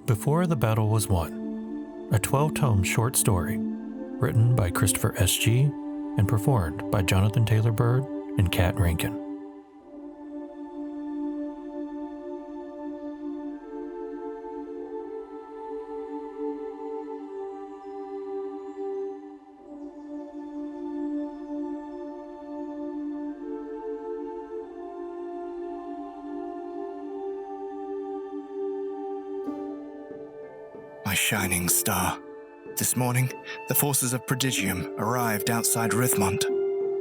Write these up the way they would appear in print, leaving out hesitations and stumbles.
Before the Battle Was Won, a 12-tome short story written by Christopher S.G. and performed by Jonathan Taylor Bird and Kat Rankin. My shining star. This morning, the forces of Prodigium arrived outside Rithmont.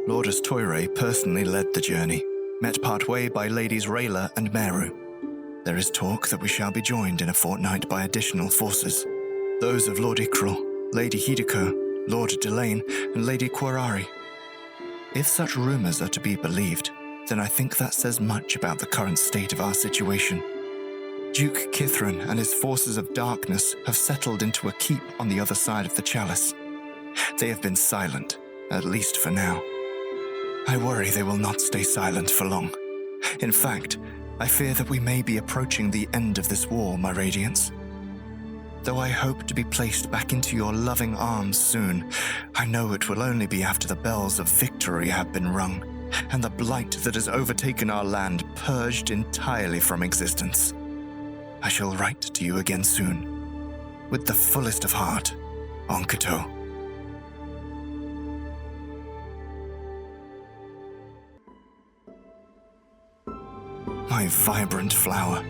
Lord Astoire personally led the journey, met partway by Ladies Rayla and Meru. There is talk that we shall be joined in a fortnight by additional forces. Those of Lord Ikril, Lady Hideko, Lord Delane, and Lady Quarari. If such rumors are to be believed, then I think that says much about the current state of our situation. Duke Kithrin and his forces of darkness have settled into a keep on the other side of the chalice. They have been silent, at least for now. I worry they will not stay silent for long. In fact, I fear that we may be approaching the end of this war, my Radiance. Though I hope to be placed back into your loving arms soon, I know it will only be after the bells of victory have been rung, and the blight that has overtaken our land purged entirely from existence. I shall write to you again soon, with the fullest of heart, Onkato. My vibrant flower.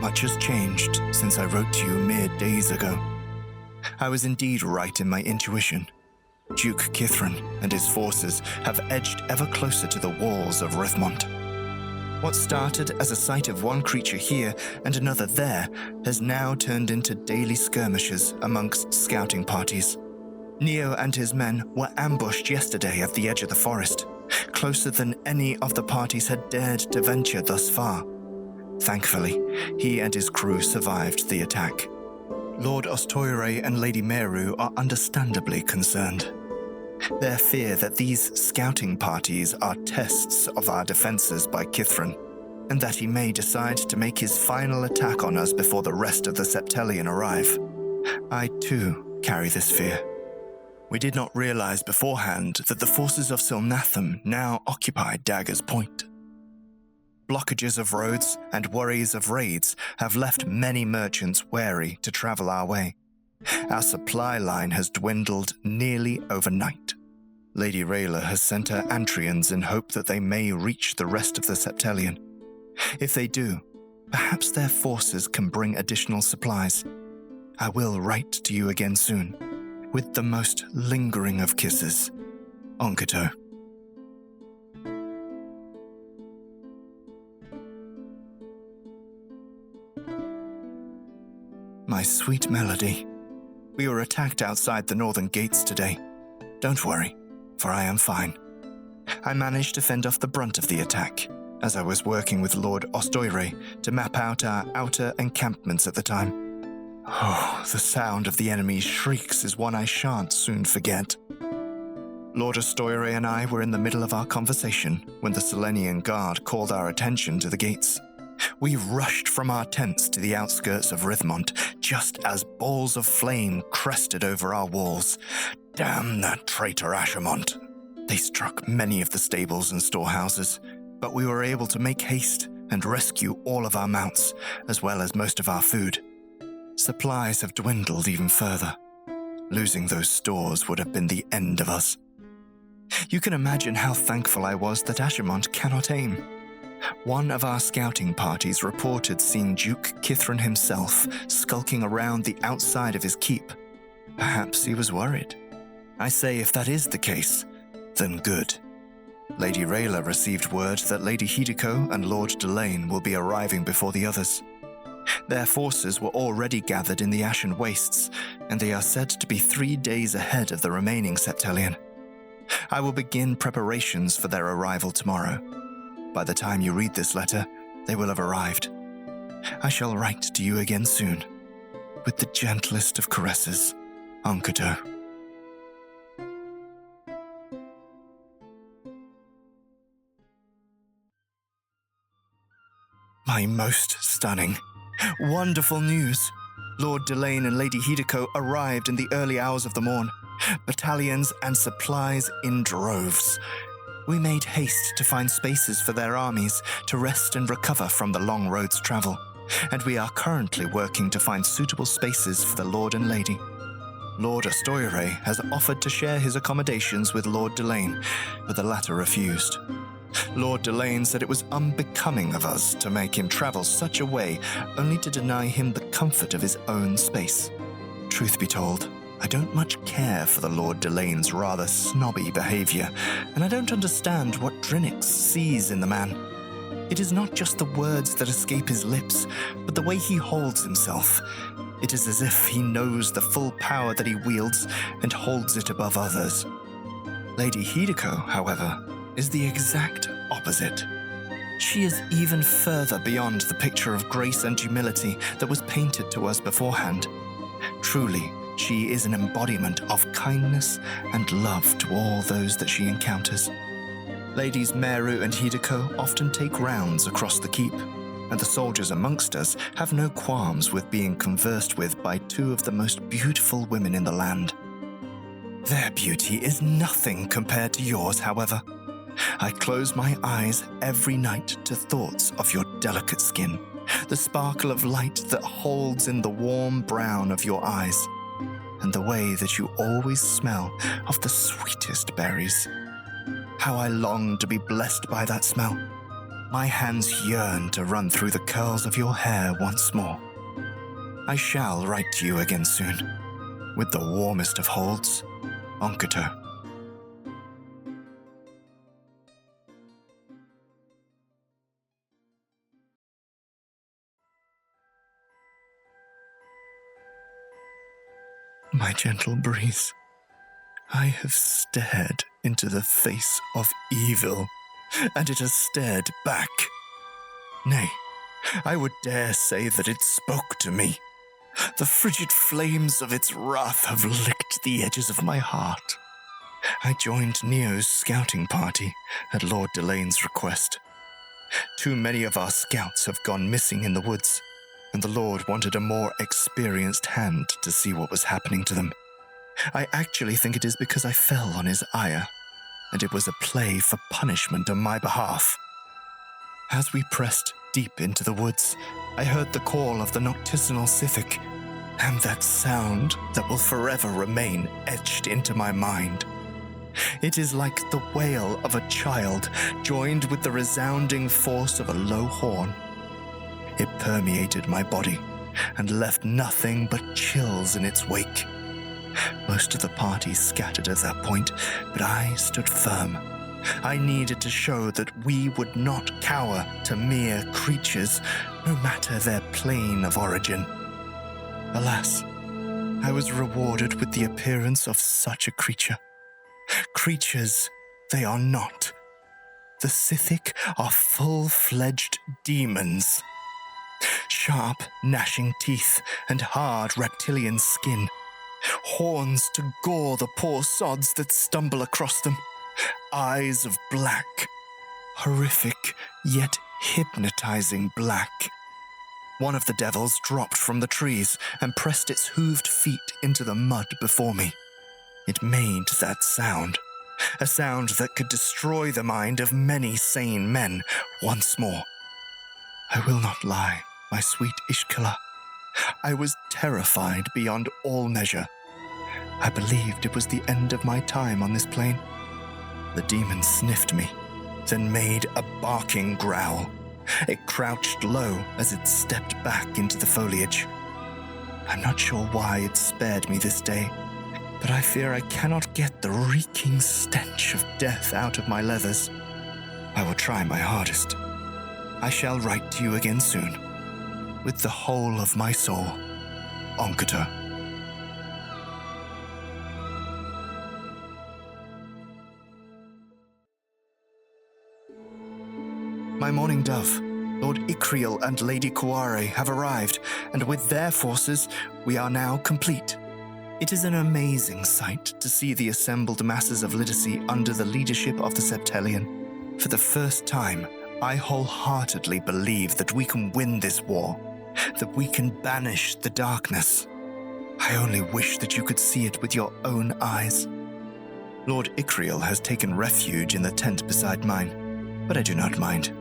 Much has changed since I wrote to you mere days ago. I was indeed right in my intuition. Duke Kithrin and his forces have edged ever closer to the walls of Rithmont. What started as a sight of one creature here and another there has now turned into daily skirmishes amongst scouting parties. Neo and his men were ambushed yesterday at the edge of the forest, closer than any of the parties had dared to venture thus far. Thankfully, he and his crew survived the attack. Lord Astoire and Lady Meru are understandably concerned. Their fear that these scouting parties are tests of our defenses by Kithrin, and that he may decide to make his final attack on us before the rest of the Septalion arrive. I, too, carry this fear. We did not realize beforehand that the forces of Silnatham now occupy Dagger's Point. Blockages of roads and worries of raids have left many merchants wary to travel our way. Our supply line has dwindled nearly overnight. Lady Rayla has sent her Antrians in hope that they may reach the rest of the Septalion. If they do, perhaps their forces can bring additional supplies. I will write to you again soon, with the most lingering of kisses, Onkato. My sweet Melody. We were attacked outside the northern gates today. Don't worry, for I am fine. I managed to fend off the brunt of the attack, as I was working with Lord Astoire to map out our outer encampments at the time. Oh, the sound of the enemy's shrieks is one I shan't soon forget. Lord Astoire and I were in the middle of our conversation when the Selenian guard called our attention to the gates. We rushed from our tents to the outskirts of Rithmont just as balls of flame crested over our walls. Damn that traitor Ashermont. They struck many of the stables and storehouses, but we were able to make haste and rescue all of our mounts, as well as most of our food. Supplies have dwindled even further. Losing those stores would have been the end of us. You can imagine how thankful I was that Ashermont cannot aim. One of our scouting parties reported seeing Duke Kithrin himself skulking around the outside of his keep. Perhaps he was worried. I say if that is the case, then good. Lady Rayla received word that Lady Hideko and Lord Delane will be arriving before the others. Their forces were already gathered in the Ashen Wastes, and they are said to be 3 days ahead of the remaining Septalion. I will begin preparations for their arrival tomorrow. By the time you read this letter, they will have arrived. I shall write to you again soon, with the gentlest of caresses, Onkato. My most stunning, wonderful news. Lord Delane and Lady Hideko arrived in the early hours of the morn, battalions and supplies in droves. We made haste to find spaces for their armies to rest and recover from the long road's travel, and we are currently working to find suitable spaces for the Lord and Lady. Lord Astoyre has offered to share his accommodations with Lord Delane, but the latter refused. Lord Delane said it was unbecoming of us to make him travel such a way only to deny him the comfort of his own space. Truth be told, I don't much care for the Lord Delane's rather snobby behavior, and I don't understand what Drinix sees in the man. It is not just the words that escape his lips, but the way he holds himself. It is as if he knows the full power that he wields and holds it above others. Lady Hideko, however, is the exact opposite. She is even further beyond the picture of grace and humility that was painted to us beforehand. Truly, she is an embodiment of kindness and love to all those that she encounters. Ladies Meru and Hideko often take rounds across the keep, and the soldiers amongst us have no qualms with being conversed with by two of the most beautiful women in the land. Their beauty is nothing compared to yours, however. I close my eyes every night to thoughts of your delicate skin, the sparkle of light that holds in the warm brown of your eyes, and the way that you always smell of the sweetest berries. How I long to be blessed by that smell. My hands yearn to run through the curls of your hair once more. I shall write to you again soon, with the warmest of holds, Onkato. My gentle breeze, I have stared into the face of evil, and it has stared back. Nay, I would dare say that it spoke to me. The frigid flames of its wrath have licked the edges of my heart. I joined Neo's scouting party at Lord Delane's request. Too many of our scouts have gone missing in the woods, and the Lord wanted a more experienced hand to see what was happening to them. I actually think it is because I fell on his ire, and it was a play for punishment on my behalf. As we pressed deep into the woods, I heard the call of the nocturnal Sithik, and that sound that will forever remain etched into my mind. It is like the wail of a child joined with the resounding force of a low horn. It permeated my body and left nothing but chills in its wake. Most of the party scattered at that point, but I stood firm. I needed to show that we would not cower to mere creatures, no matter their plane of origin. Alas, I was rewarded with the appearance of such a creature. Creatures they are not. The Sithik are full-fledged demons. Sharp, gnashing teeth and hard reptilian skin. Horns to gore the poor sods that stumble across them. Eyes of black. Horrific, yet hypnotizing black. One of the devils dropped from the trees and pressed its hooved feet into the mud before me. It made that sound. A sound that could destroy the mind of many sane men once more. I will not lie, my sweet Ishkala. I was terrified beyond all measure. I believed it was the end of my time on this plane. The demon sniffed me, then made a barking growl. It crouched low as it stepped back into the foliage. I'm not sure why it spared me this day, but I fear I cannot get the reeking stench of death out of my leathers. I will try my hardest. I shall write to you again soon, with the whole of my soul, Onkato. My morning dove, Lord Ikriel and Lady Kuare have arrived, and with their forces, we are now complete. It is an amazing sight to see the assembled masses of Lidaesea under the leadership of the Septalion. For the first time, I wholeheartedly believe that we can win this war. that we can banish the darkness. I only wish that you could see it with your own eyes. Lord Icriel has taken refuge in the tent beside mine, but I do not mind.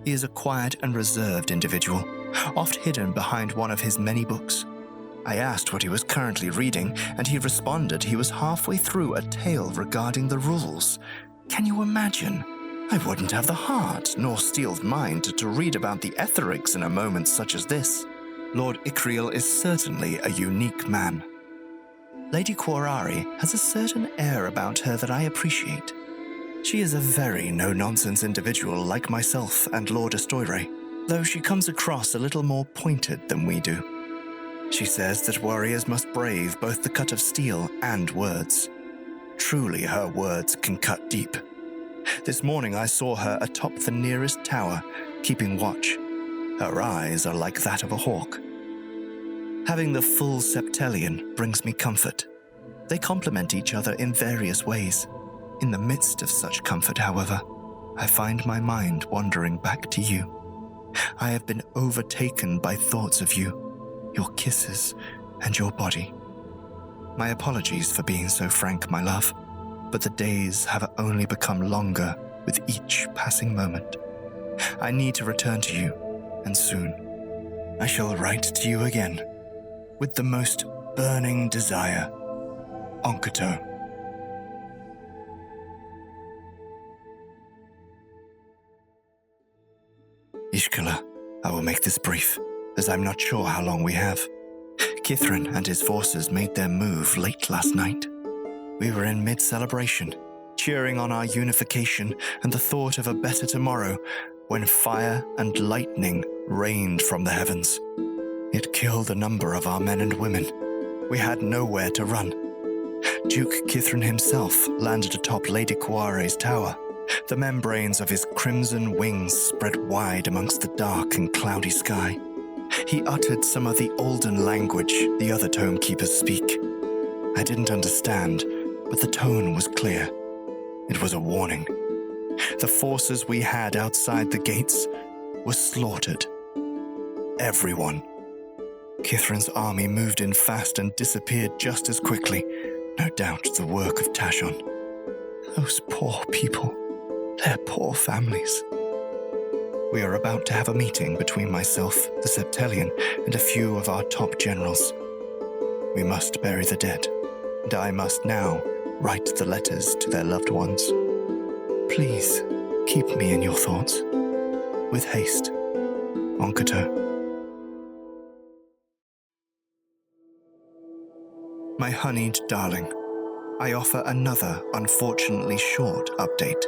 He is a quiet and reserved individual, oft hidden behind one of his many books. I asked what he was currently reading, and he responded he was halfway through a tale regarding the rules. Can you imagine? I wouldn't have the heart nor steeled mind to read about the etherics in a moment such as this. Lord Icriel is certainly a unique man. Lady Quarari has a certain air about her that I appreciate. She is a very no-nonsense individual like myself and Lord Astoire, though she comes across a little more pointed than we do. She says that warriors must brave both the cut of steel and words. Truly, her words can cut deep. This morning I saw her atop the nearest tower, keeping watch. Her eyes are like that of a hawk. Having the full septellion brings me comfort. They complement each other in various ways. In the midst of such comfort, however, I find my mind wandering back to you. I have been overtaken by thoughts of you, your kisses, and your body. My apologies for being so frank, my love, but the days have only become longer with each passing moment. I need to return to you, and soon. I shall write to you again, with the most burning desire. Onkato. Ishkala, I will make this brief, as I'm not sure how long we have. Kithrin and his forces made their move late last night. We were in mid-celebration, cheering on our unification and the thought of a better tomorrow, when fire and lightning rained from the heavens. It killed a number of our men and women. We had nowhere to run. Duke Kithrin himself landed atop Lady Quare's tower. The membranes of his crimson wings spread wide amongst the dark and cloudy sky. He uttered some of the olden language the other tome keepers speak. I didn't understand, but the tone was clear. It was a warning. The forces we had outside the gates were slaughtered. Everyone. Kithrin's army moved in fast and disappeared just as quickly. No doubt the work of Tashon. Those poor people. Their poor families. We are about to have a meeting between myself, the Septellion, and a few of our top generals. We must bury the dead, and I must now write the letters to their loved ones. Please, keep me in your thoughts. With haste, Onkato. My honeyed darling, I offer another unfortunately short update.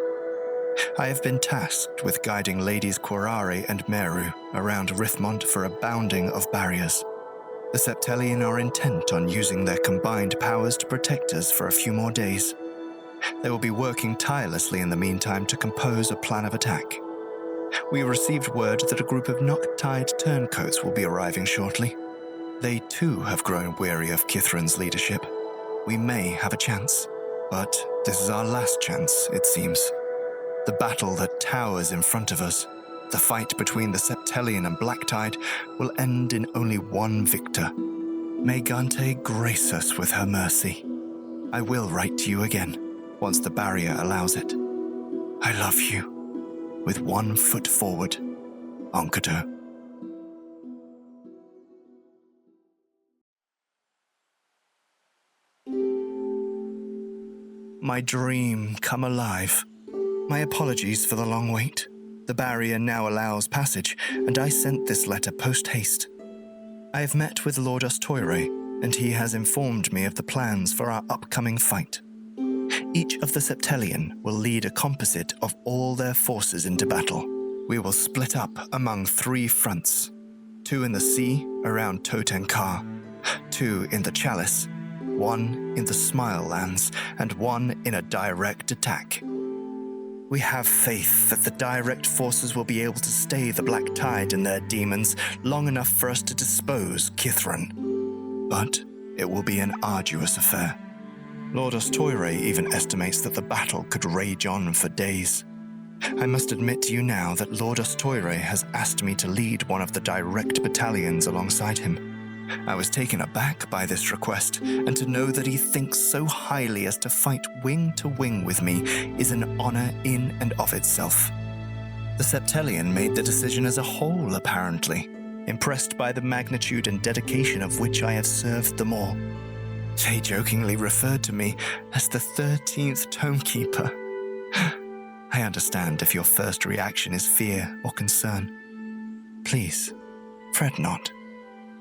I have been tasked with guiding Ladies Quarari and Meru around Rithmont for a bounding of barriers. The Septellion are intent on using their combined powers to protect us for a few more days. They will be working tirelessly in the meantime to compose a plan of attack. We received word that a group of Noctide turncoats will be arriving shortly. They too have grown weary of Kithrin's leadership. We may have a chance, but this is our last chance, it seems. The battle that towers in front of us, the fight between the Septellion and Blacktide, will end in only one victor. May Gante grace us with her mercy. I will write to you again, once the barrier allows it. I love you. With one foot forward, Onkato. My dream come alive. My apologies for the long wait. The barrier now allows passage, and I sent this letter post-haste. I have met with Lord Astoire, and he has informed me of the plans for our upcoming fight. Each of the Septellion will lead a composite of all their forces into battle. We will split up among 3 fronts. 2 in the sea around Totenkar, 2 in the Chalice, 1 in the Smile Lands, and 1 in a direct attack. We have faith that the direct forces will be able to stay the Black Tide and their demons long enough for us to dispose Kithrin. But it will be an arduous affair. Lord Astoire even estimates that the battle could rage on for days. I must admit to you now that Lord Ostoire has asked me to lead one of the direct battalions alongside him. I was taken aback by this request, and to know that he thinks so highly as to fight wing to wing with me is an honor in and of itself. The Septalion made the decision as a whole, apparently, impressed by the magnitude and dedication of which I have served them all. They jokingly referred to me as the 13th Tomekeeper. I understand if your first reaction is fear or concern. Please, fret not.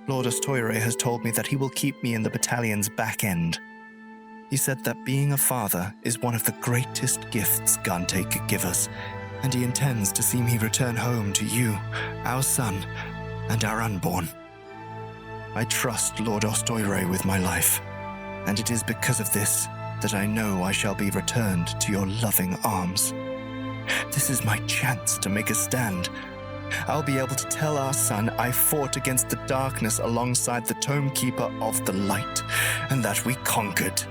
Lord Ostoire has told me that he will keep me in the battalion's back end. He said that being a father is one of the greatest gifts Gante could give us, and he intends to see me return home to you, our son, and our unborn. I trust Lord Ostoire with my life, and it is because of this that I know I shall be returned to your loving arms. This is my chance to make a stand. I'll be able to tell our son I fought against the darkness alongside the Tomekeeper of the Light, and that we conquered.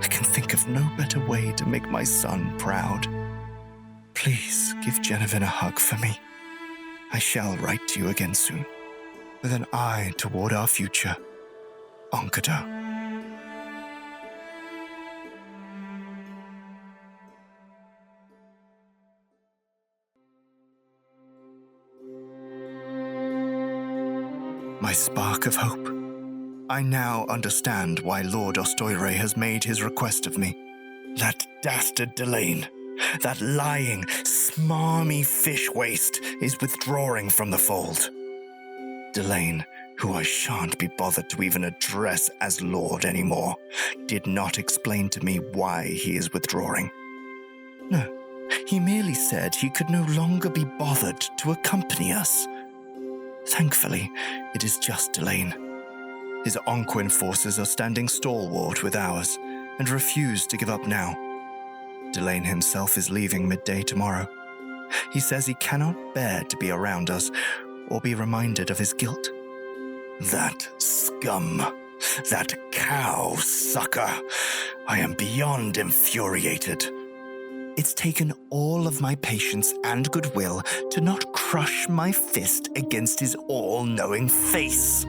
I can think of no better way to make my son proud. Please give Genevin a hug for me. I shall write to you again soon, with an eye toward our future. Onkato. My spark of hope. I now understand why Lord Ostoire has made his request of me. That dastard Delane, that lying, smarmy fish waste, is withdrawing from the fold. Delane, who I shan't be bothered to even address as Lord anymore, did not explain to me why he is withdrawing. No, he merely said he could no longer be bothered to accompany us. Thankfully, it is just Delane. His Onquin forces are standing stalwart with ours and refuse to give up now. Delane himself is leaving midday tomorrow. He says he cannot bear to be around us or be reminded of his guilt. That scum, that cow sucker, I am beyond infuriated. It's taken all of my patience and goodwill to not crush my fist against his all-knowing face.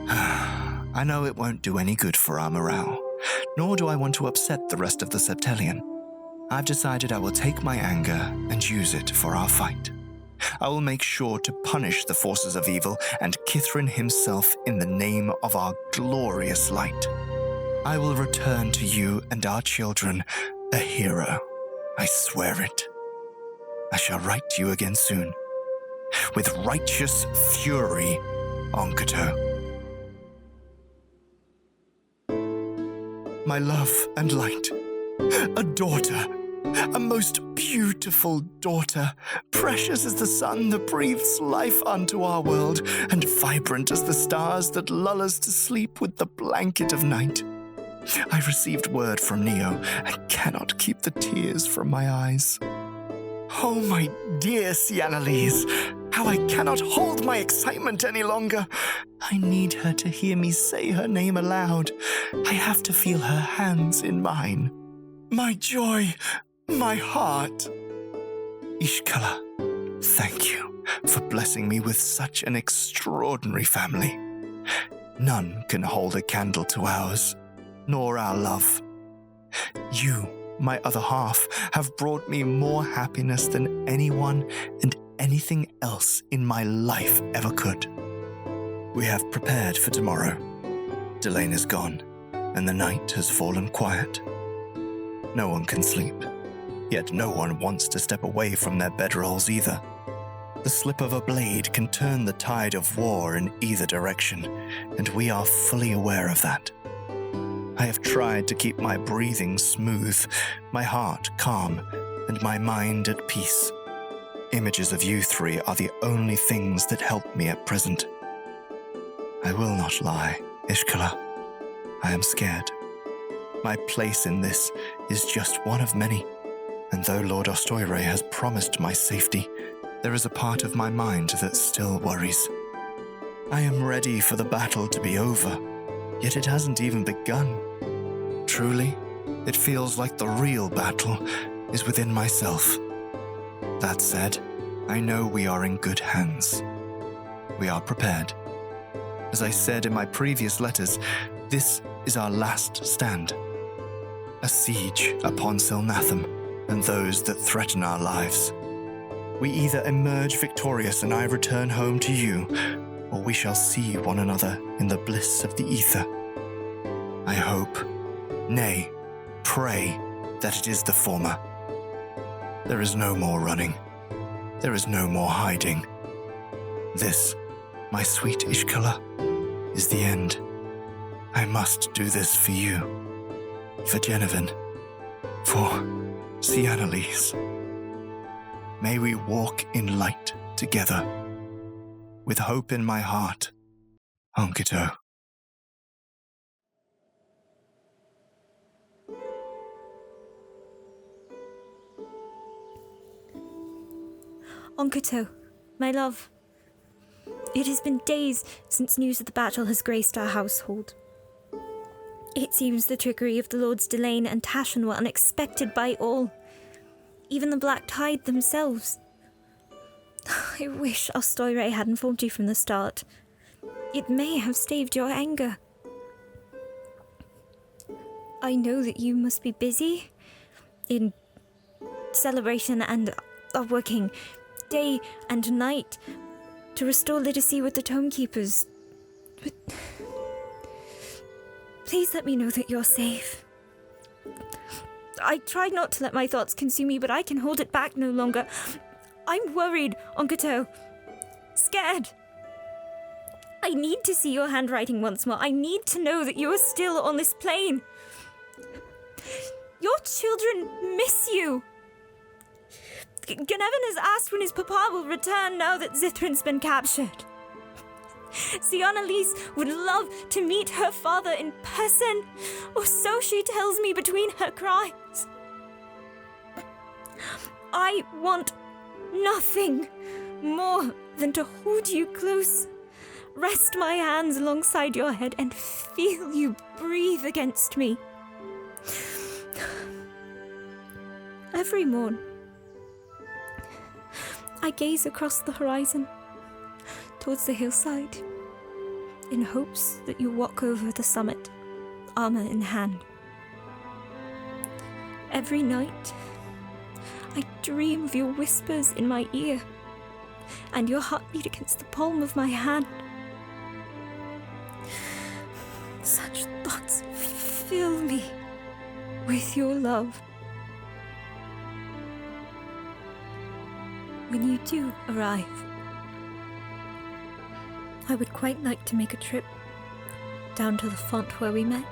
I know it won't do any good for our morale, nor do I want to upset the rest of the Septalion. I've decided I will take my anger and use it for our fight. I will make sure to punish the forces of evil and Kithrin himself in the name of our glorious light. I will return to you and our children a hero. I swear it. I shall write to you again soon. With righteous fury, Onkato. My love and light. A daughter. A most beautiful daughter. Precious as the sun that breathes life unto our world, and vibrant as the stars that lull us to sleep with the blanket of night. I received word from Neo and cannot keep the tears from my eyes. Oh, my dear Cianalise, how I cannot hold my excitement any longer. I need her to hear me say her name aloud. I have to feel her hands in mine. My joy, my heart. Ishkala, thank you for blessing me with such an extraordinary family. None can hold a candle to ours, nor our love. You, my other half, have brought me more happiness than anyone and anything else in my life ever could. We have prepared for tomorrow. Delane is gone, and the night has fallen quiet. No one can sleep, yet no one wants to step away from their bedrolls either. The slip of a blade can turn the tide of war in either direction, and we are fully aware of that. I have tried to keep my breathing smooth, my heart calm, and my mind at peace. Images of you three are the only things that help me at present. I will not lie, Ishkala. I am scared. My place in this is just one of many, and though Lord Ostoire has promised my safety, there is a part of my mind that still worries. I am ready for the battle to be over, yet it hasn't even begun. Truly, it feels like the real battle is within myself. That said, I know we are in good hands. We are prepared. As I said in my previous letters, this is our last stand. A siege upon Silnatham and those that threaten our lives. We either emerge victorious and I return home to you, or we shall see one another in the bliss of the ether. I hope, nay, pray, that it is the former. There is no more running. There is no more hiding. This, my sweet Ishkala, is the end. I must do this for you, for Genevin, for Cianalise. May we walk in light together, with hope in my heart, Onkito. Onkito, my love. It has been days since news of the battle has graced our household. It seems the trickery of the Lords Delane and Tashan were unexpected by all, even the Blacktide themselves. I wish Ostoire had informed you from the start. It may have staved your anger. I know that you must be busy in celebration and are working day and night to restore Lidaesea with the Tomekeepers. But please let me know that you're safe. I tried not to let my thoughts consume me, but I can hold it back no longer. I'm worried, Onkito. Scared. I need to see your handwriting once more. I need to know that you are still on this plane. Your children miss you. Genevin has asked when his papa will return now that Zithran's been captured. Cianalise would love to meet her father in person, or so she tells me between her cries. I want nothing more than to hold you close, rest my hands alongside your head, and feel you breathe against me. Every morn, I gaze across the horizon, towards the hillside, in hopes that you walk over the summit, armor in hand. Every night, I dream of your whispers in my ear, and your heartbeat against the palm of my hand. Such thoughts fill me with your love. When you do arrive, I would quite like to make a trip down to the font where we met.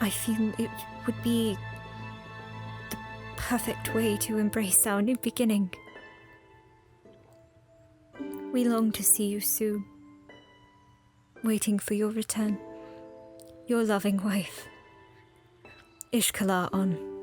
I feel it would be the perfect way to embrace our new beginning. We long to see you soon, waiting for your return. Your loving wife, Ishkala on.